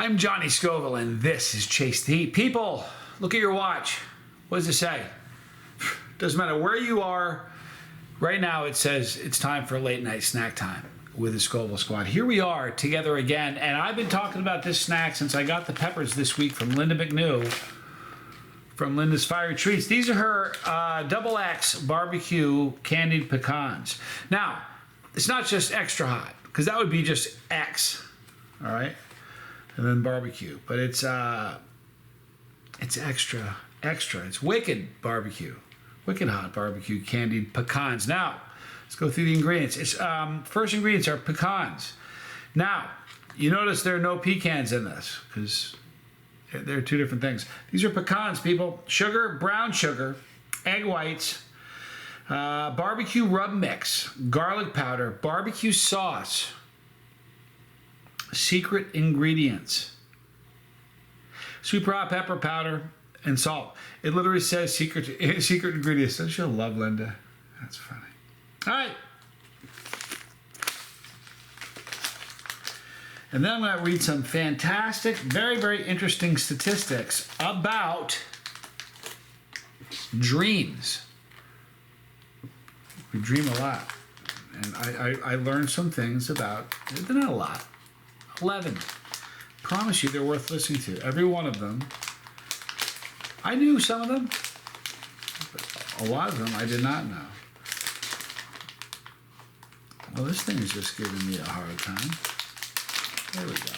I'm Johnny Scoville, and this is Chase the Heat. People, look at your watch. What does it say? Doesn't matter where you are. Right now, it says it's time for late night snack time with the Scoville Squad. Here we are together again, and I've been talking about this snack since I got the peppers this week from Linda McNew from Linda's Fiery Treats. These are her XX BBQ Candied Pecans. Now, it's not just extra hot, because that would be just X, all right? And then barbecue, but it's extra. It's wicked barbecue, wicked hot barbecue candied pecans. Now, let's go through the ingredients. It's first ingredients are pecans. Now, you notice there are no pecans in this because they're two different things. These are pecans, people. Sugar, brown sugar, egg whites, barbecue rub mix, garlic powder, barbecue sauce. Secret ingredients: super hot pepper powder and salt. It literally says secret ingredients. Don't you love Linda? That's funny. All right. And then I'm going to read some fantastic, very, very interesting statistics about dreams. We dream a lot. And I learned some things about, they're not a lot. 11. Promise you they're worth listening to. Every one of them. I knew some of them, but a lot of them I did not know. Well, this thing is just giving me a hard time. There we go.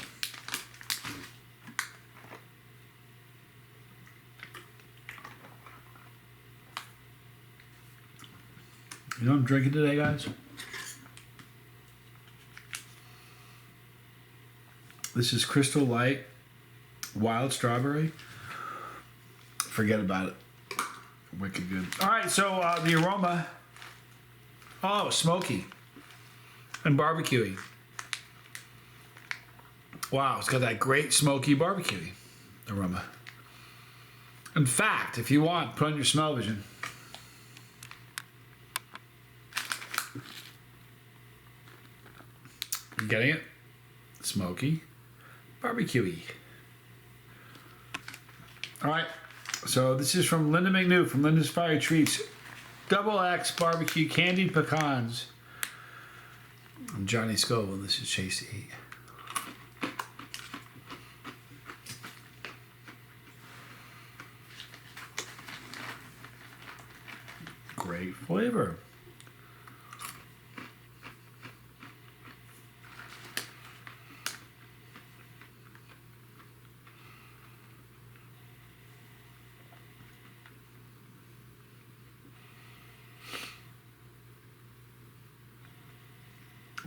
You know what I'm drinking today, guys? This is Crystal Light Wild Strawberry. Forget about it. Wicked good. All right, so the aroma. Oh, smoky and barbecuey. Wow, it's got that great smoky barbecuey aroma. In fact, if you want, put on your smell vision. You getting it? Smoky. Barbecuey. All right, so this is from Linda McNew from Linda's Fiery Treats. XX Barbecue Candied Pecans. I'm Johnny Scoville, and this is Chase the Heat. Great flavor.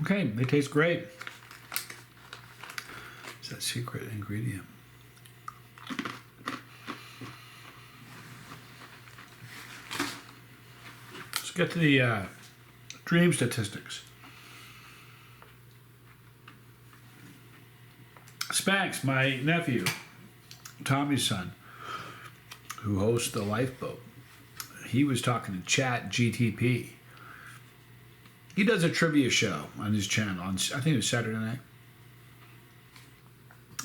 Okay, they taste great. It's that secret ingredient. Let's get to the dream statistics. Spanx, my nephew, Tommy's son, who hosts the Lifeboat, he was talking to Chat GTP. He does a trivia show on his channel on, I think it was Saturday night.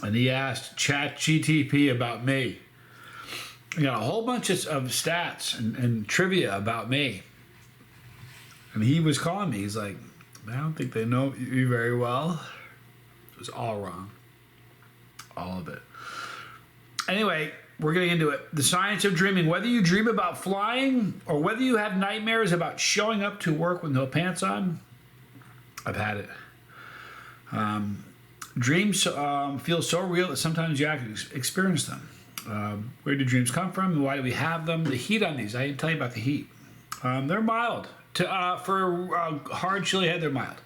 And he asked ChatGTP about me. He got a whole bunch of stats and trivia about me. And he was calling me. He's like, I don't think they know you very well. It was all wrong. All of it. Anyway, we're getting into it. The science of dreaming. Whether you dream about flying or whether you have nightmares about showing up to work with no pants on, I've had it. Dreams feel so real that sometimes you actually experience them. Where do dreams come from and why do we have them? The heat on these, I didn't tell you about the heat. They're mild. For a hard chili head, they're mild.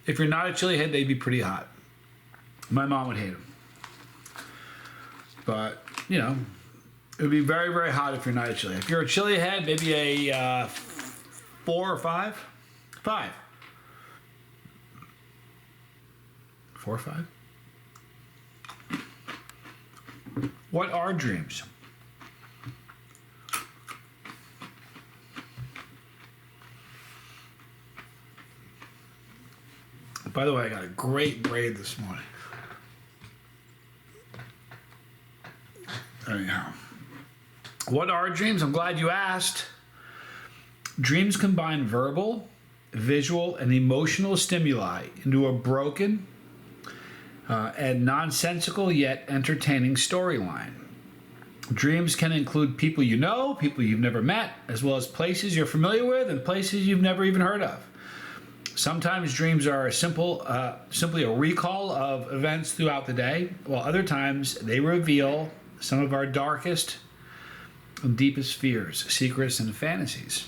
If you're not a chili head, they'd be pretty hot. My mom would hate them. But, you know, it would be very, very hot if you're not a chili. If you're a chili head, maybe a 4 or 5? 5. 4 or 5? What are dreams? By the way, I got a great braid this morning. Anyhow, what are dreams? I'm glad you asked. Dreams combine verbal, visual, and emotional stimuli into a broken and nonsensical yet entertaining storyline. Dreams can include people you know, people you've never met, as well as places you're familiar with and places you've never even heard of. Sometimes dreams are simply a recall of events throughout the day, while other times they reveal some of our darkest and deepest fears, secrets, and fantasies.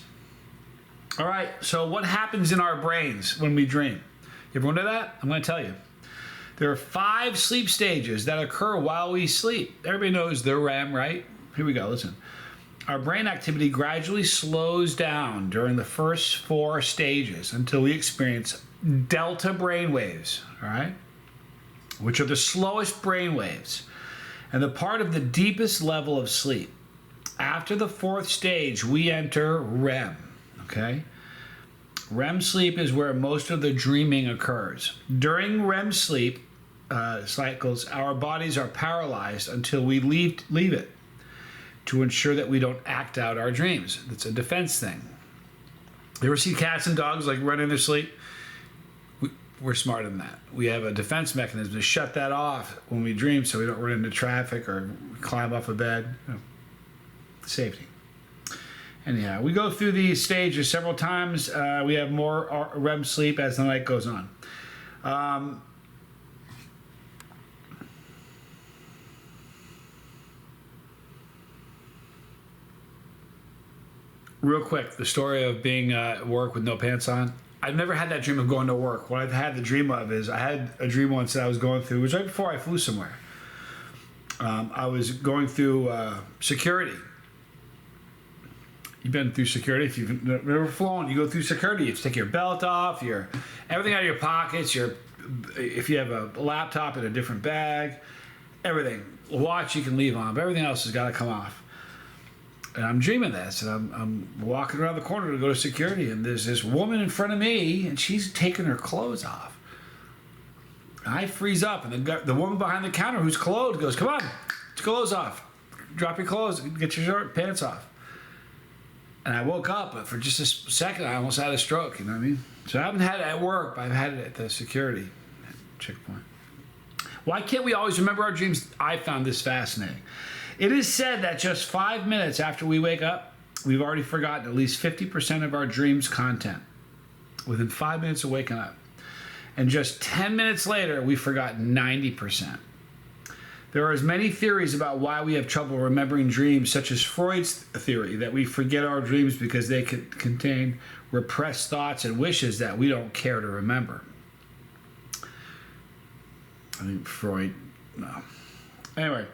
All right, so what happens in our brains when we dream? You ever wonder that? I'm going to tell you. There are 5 sleep stages that occur while we sleep. Everybody knows the REM, right? Here we go, listen. Our brain activity gradually slows down during the first 4 stages until we experience delta brain waves, all right? Which are the slowest brain waves and the part of the deepest level of sleep. After the 4th stage, we enter REM, okay? REM sleep is where most of the dreaming occurs. During REM sleep cycles, our bodies are paralyzed until we leave it to ensure that we don't act out our dreams. It's a defense thing. You ever see cats and dogs like run in their sleep? We're smarter than that. We have a defense mechanism to shut that off when we dream so we don't run into traffic or climb off a bed. Safety. Anyhow, we go through these stages several times. We have more REM sleep as the night goes on. Real quick, the story of being at work with no pants on. I've never had that dream of going to work. What I've had the dream of is I had a dream once that I was going through. It was right before I flew somewhere. I was going through security. You've been through security. If you've never flown, you go through security. You have to take your belt off, everything out of your pockets. If you have a laptop in a different bag, everything. A watch you can leave on, but everything else has got to come off. And I'm dreaming this, and I'm walking around the corner to go to security, and there's this woman in front of me, and she's taking her clothes off. And I freeze up, and the woman behind the counter who's clothed goes, "Come on, get your clothes off. Drop your clothes, get your pants off." And I woke up, but for just a second, I almost had a stroke, you know what I mean? So I haven't had it at work, but I've had it at the security checkpoint. Why can't we always remember our dreams? I found this fascinating. It is said that just 5 minutes after we wake up, we've already forgotten at least 50% of our dreams' content within 5 minutes of waking up. And just 10 minutes later, we've forgotten 90%. There are as many theories about why we have trouble remembering dreams, such as Freud's theory that we forget our dreams because they contain repressed thoughts and wishes that we don't care to remember. I think Freud, no. Anyway,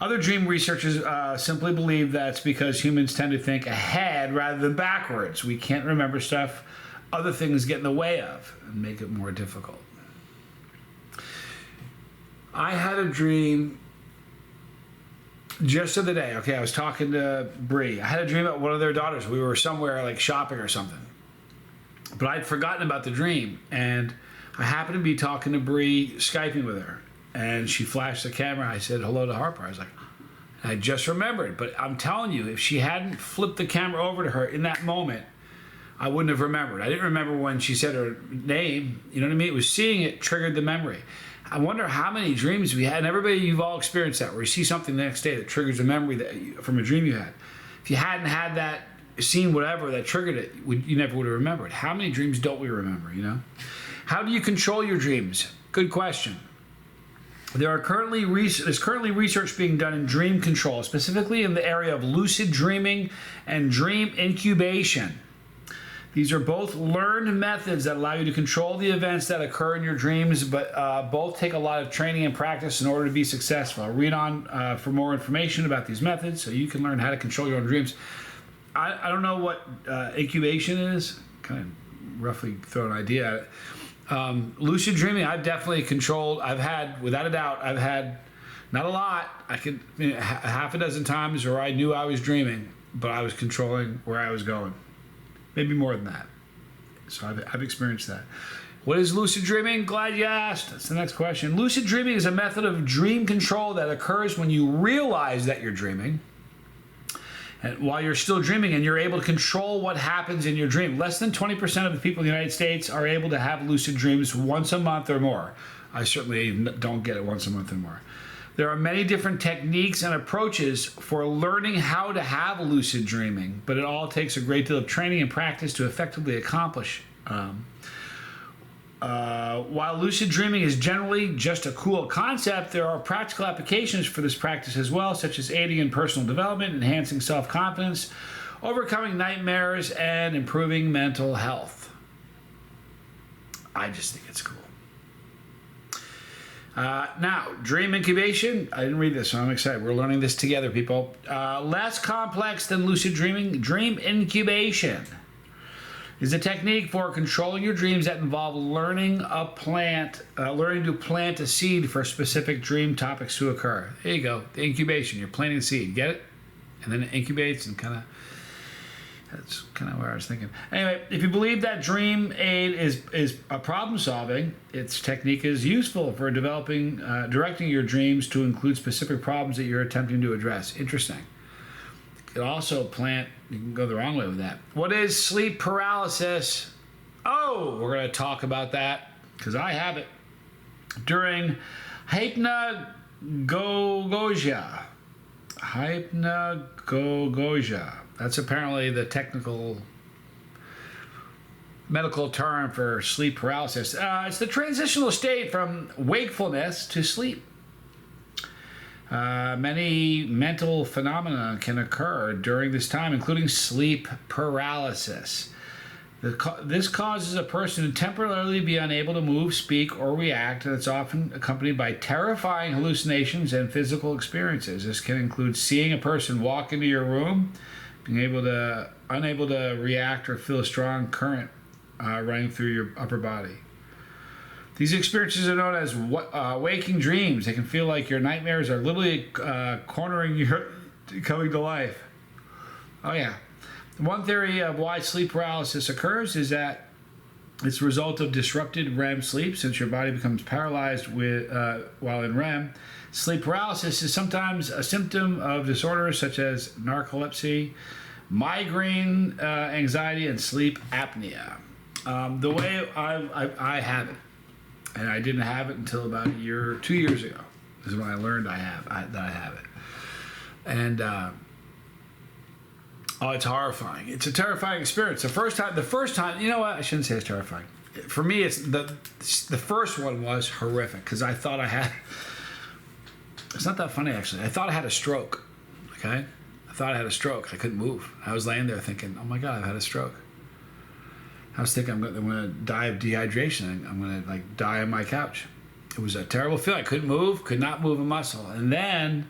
other dream researchers simply believe that's because humans tend to think ahead rather than backwards. We can't remember stuff other things get in the way of and make it more difficult. I had a dream just the other day. Okay, I was talking to Bree. I had a dream about one of their daughters. We were somewhere like shopping or something. But I'd forgotten about the dream. And I happened to be talking to Bree, Skyping with her. And she flashed the camera. I said hello to Harper. I was like, I just remembered. But I'm telling you, if she hadn't flipped the camera over to her in that moment, I wouldn't have remembered. I didn't remember when she said her name. You know what I mean? It was seeing it triggered the memory. I wonder how many dreams we had. And everybody, you've all experienced that, where you see something the next day that triggers a memory from a dream you had. If you hadn't had that, seen whatever that triggered it, you never would have remembered. How many dreams don't we remember, you know? How do you control your dreams? Good question. There's currently research being done in dream control, specifically in the area of lucid dreaming and dream incubation. These are both learned methods that allow you to control the events that occur in your dreams, but both take a lot of training and practice in order to be successful. Read on for more information about these methods so you can learn how to control your own dreams. I don't know what incubation is. Kind of roughly throw an idea at it. Lucid dreaming, I've definitely controlled. I've had, without a doubt, not a lot. I could half a dozen times where I knew I was dreaming, but I was controlling where I was going. Maybe more than that. So I've experienced that. What is lucid dreaming? Glad you asked. That's the next question. Lucid dreaming is a method of dream control that occurs when you realize that you're dreaming. And while you're still dreaming, and you're able to control what happens in your dream. Less than 20% of the people in the United States are able to have lucid dreams once a month or more. I certainly don't get it once a month or more. There are many different techniques and approaches for learning how to have lucid dreaming, but it all takes a great deal of training and practice to effectively accomplish. While lucid dreaming is generally just a cool concept, there are practical applications for this practice as well, such as aiding in personal development, enhancing self-confidence, overcoming nightmares, and improving mental health. I just think it's cool. Now, dream incubation. I didn't read this, so I'm excited. We're learning this together, people. Less complex than lucid dreaming. Dream incubation is a technique for controlling your dreams that involve learning to plant a seed for specific dream topics to occur. There you go. The incubation. You're planting a seed. Get it? And then it incubates and that's kind of where I was thinking. Anyway, if you believe that dream aid is a problem solving, its technique is useful for directing your dreams to include specific problems that you're attempting to address. Interesting. You can also you can go the wrong way with that. What is sleep paralysis? Oh, we're going to talk about that because I have it. During hypnagogia. That's apparently the technical medical term for sleep paralysis. It's the transitional state from wakefulness to sleep. Many mental phenomena can occur during this time, including sleep paralysis. This causes a person to temporarily be unable to move, speak, or react, and it's often accompanied by terrifying hallucinations and physical experiences. This can include seeing a person walk into your room, being unable to react or feel a strong current running through your upper body. These experiences are known as waking dreams. They can feel like your nightmares are literally cornering your coming to life. Oh yeah. One theory of why sleep paralysis occurs is that it's a result of disrupted REM sleep, since your body becomes paralyzed while in REM. Sleep paralysis is sometimes a symptom of disorders such as narcolepsy, migraine, anxiety, and sleep apnea. The way I have it, and I didn't have it until about 2 years ago, is when I learned that I have it. And it's horrifying. It's a terrifying experience. The first time, you know what? I shouldn't say it's terrifying. For me, it's the first one was horrific because I thought I had. It's not that funny actually. I thought I had a stroke. Okay, I thought I had a stroke. I couldn't move. I was laying there thinking, "Oh my God, I've had a stroke." I was thinking I'm going to die of dehydration. I'm going to die on my couch. It was a terrible feeling. I couldn't move. Could not move a muscle. And then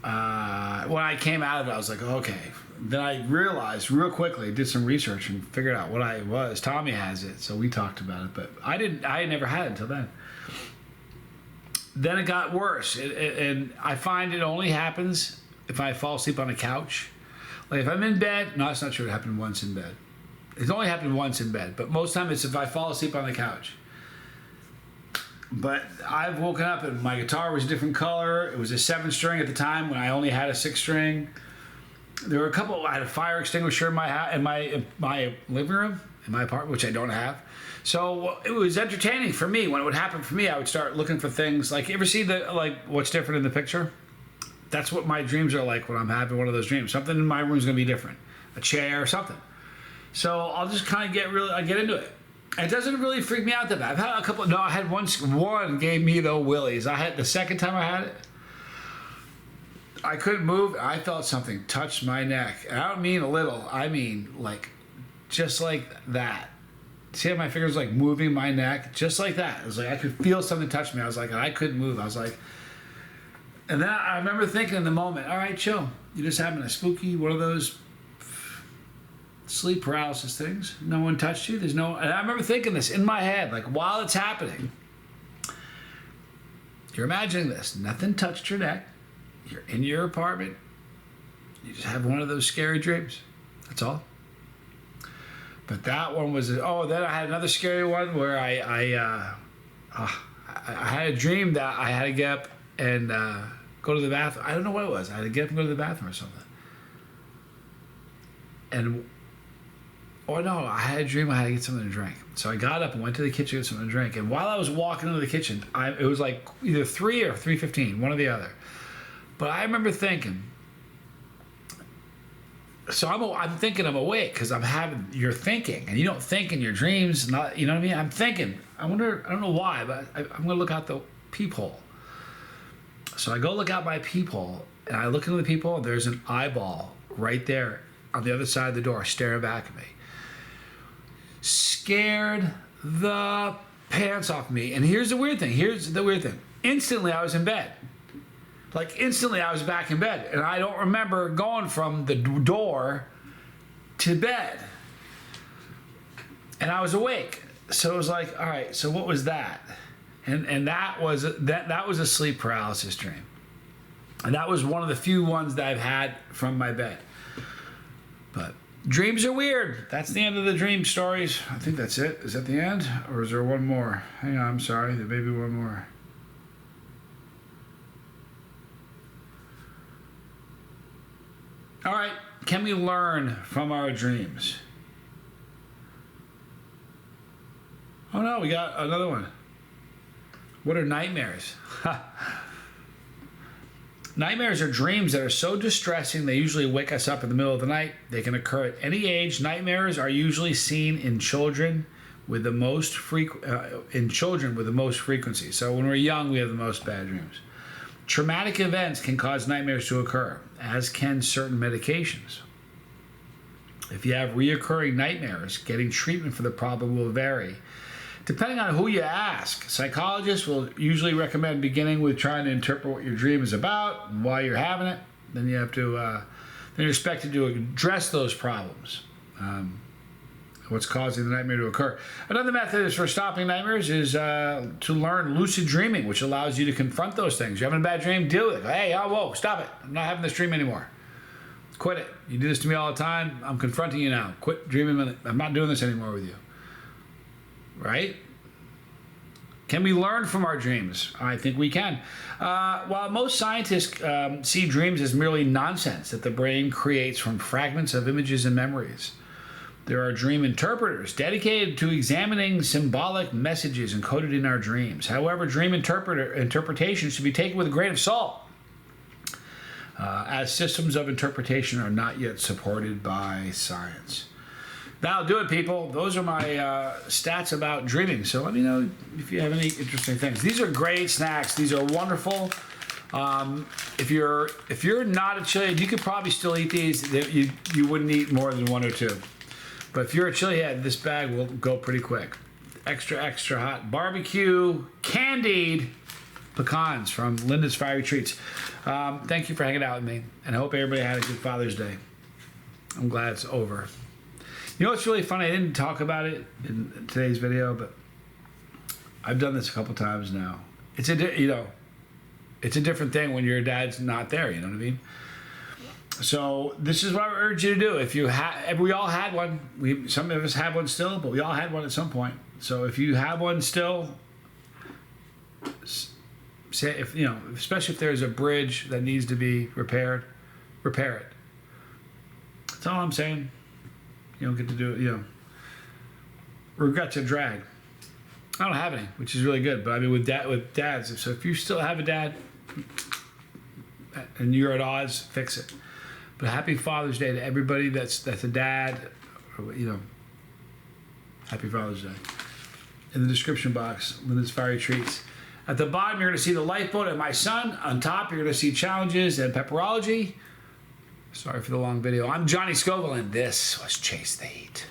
when I came out of it, I was like, okay. Then I realized real quickly, did some research and figured out what I was. Tommy has it, so we talked about it, but I didn't. I had never had it until then. Then it got worse, and I find it only happens if I fall asleep on a couch. Like if I'm in bed, no, it's not true. It happened once in bed. It's only happened once in bed, but most time it's if I fall asleep on the couch. But I've woken up and my guitar was a different color. It was a 7-string at the time when I only had a 6-string. There were a couple. I had a fire extinguisher in my living room, in my apartment, which I don't have. So it was entertaining for me. When it would happen for me, I would start looking for things like, you ever see what's different in the picture? That's what my dreams are like when I'm having one of those dreams. Something in my room is going to be different, a chair or something. So I'll just kind of get into it. It doesn't really freak me out that bad. I've had a couple. No, I had one gave me the willies. I had the second time I had it. I couldn't move. I felt something touch my neck. And I don't mean a little. I mean just like that. See how my fingers moving my neck, just like that. It was like I could feel something touch me. I was like, I couldn't move. I was like, and then I remember thinking in the moment, all right, chill. You're just having a spooky one of those sleep paralysis things. No one touched you. And I remember thinking this in my head, while it's happening. You're imagining this. Nothing touched your neck. You're in your apartment. You just have one of those scary dreams. That's all. But that one was, oh, then I had another scary one where I had a dream that I had to get up and go to the bathroom. I don't know what it was. I had to get up and go to the bathroom or something. And, oh no, I had a dream I had to get something to drink. So I got up and went to the kitchen to get something to drink. And while I was walking into the kitchen, it was like either 3 or 3:15, one or the other. But I remember thinking, so I'm thinking I'm awake because you're thinking, and you don't think in your dreams, not, you know what I mean? I'm thinking, I don't know why, but I'm going to look out the peephole. So I go look out my peephole, and I look into the peephole, and there's an eyeball right there on the other side of the door staring back at me. Scared the pants off me. And here's the weird thing. Instantly, I was in bed. Like, instantly, I was back in bed. And I don't remember going from the door to bed. And I was awake. So it was like, all right, so what was that? And that was a sleep paralysis dream. And that was one of the few ones that I've had from my bed. But dreams are weird. That's the end of the dream stories. I think that's it. Is that the end? Or is there one more? Hang on, I'm sorry. There may be one more. All right. Can we learn from our dreams? Oh no, we got another one. What are nightmares? Nightmares are dreams that are so distressing they usually wake us up in the middle of the night. They can occur at any age. Nightmares are usually seen in children with the most frequency. So when we're young, we have the most bad dreams. Traumatic events can cause nightmares to occur, as can certain medications. If you have reoccurring nightmares, getting treatment for the problem will vary. Depending on who you ask, psychologists will usually recommend beginning with trying to interpret what your dream is about and why you're having it. Then you're expected to address those problems. What's causing the nightmare to occur. Another method for stopping nightmares is to learn lucid dreaming, which allows you to confront those things. You're having a bad dream, deal with it. Hey, whoa, stop it. I'm not having this dream anymore. Quit it. You do this to me all the time. I'm confronting you now. Quit dreaming. I'm not doing this anymore with you. Right? Can we learn from our dreams? I think we can. While most scientists see dreams as merely nonsense that the brain creates from fragments of images and memories, there are dream interpreters dedicated to examining symbolic messages encoded in our dreams. However, dream interpretation should be taken with a grain of salt, as systems of interpretation are not yet supported by science. That'll do it, people. Those are my stats about dreaming. So let me know if you have any interesting things. These are great snacks. These are wonderful. If you're not a chili, you could probably still eat these. You wouldn't eat more than one or two. But if you're a chili head, this bag will go pretty quick. Extra, extra hot BBQ Candied Pecans from Linda's Fiery Treats. Thank you for hanging out with me, and I hope everybody had a good Father's Day. I'm glad it's over. You know what's really funny? I didn't talk about it in today's video, but I've done this a couple times now. It's a different thing when your dad's not there. You know what I mean? So this is what I urge you to do. If we all had one. Some of us have one still, but we all had one at some point. So if you have one still, say especially if there's a bridge that needs to be repaired, repair it. That's all I'm saying. You don't get to do it, Regret to drag. I don't have any, which is really good. But I mean, with dads, so if you still have a dad and you're at odds, fix it. But happy Father's Day to everybody that's a dad. Happy Father's Day. In the description box, Linda's Fiery Treats. At the bottom, you're going to see the lifeboat and my son. On top, you're going to see challenges and pepperology. Sorry for the long video. I'm Johnny Scoville, and this was Chase the Heat.